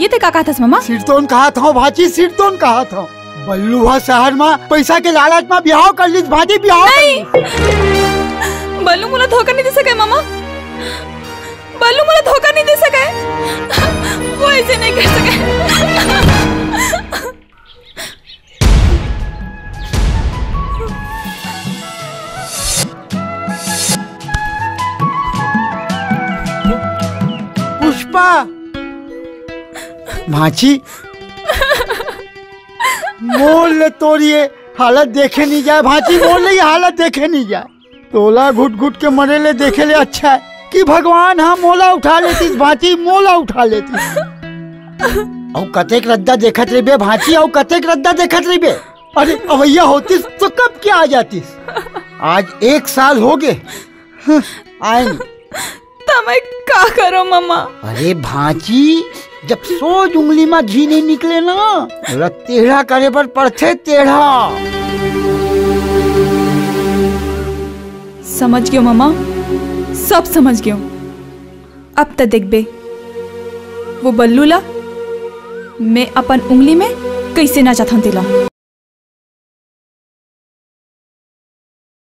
ये ते का कहत हस मामा? सिरतोन कहा था भाजी, सिरतोन कहा था। बल्लू शहर में पैसा के लालच में ब्याह कर ली भाजी, ब्याह नहीं। बल्लू मुझे धोखा नहीं दे सके मामा, बल्लू मुझे धोखा नहीं दे सके, वो ऐसे नहीं कर सके। पुष्पा भाची मोल ले तोड़िए, हालत देखे नहीं जाए भाची, मोल ले हालत देखे नहीं जाए। तोला घुट घुट के मरे ले देखे ले अच्छा है कि भगवान हाँ मोला उठा लेती भाची, मोला उठा लेती। और कतेक रद्दा देखत रही बे भाची, और कतेक रद्दा देखत रही बे। अरे अवैया होतीस तो कब क्या आ जातीस। आज 1 साल हो गए आए नहीं। तो मैं क्या करो मामा? अरे भाची जब सोच उंगली में घी नहीं निकले ना, टेढ़ा करे पर पड़थे टेढ़ा। समझ गयो मामा, सब समझ गयो। अब तक देख बे वो बल्लू ला मैं अपन उंगली में कैसे ना चाहता हूँ तेला।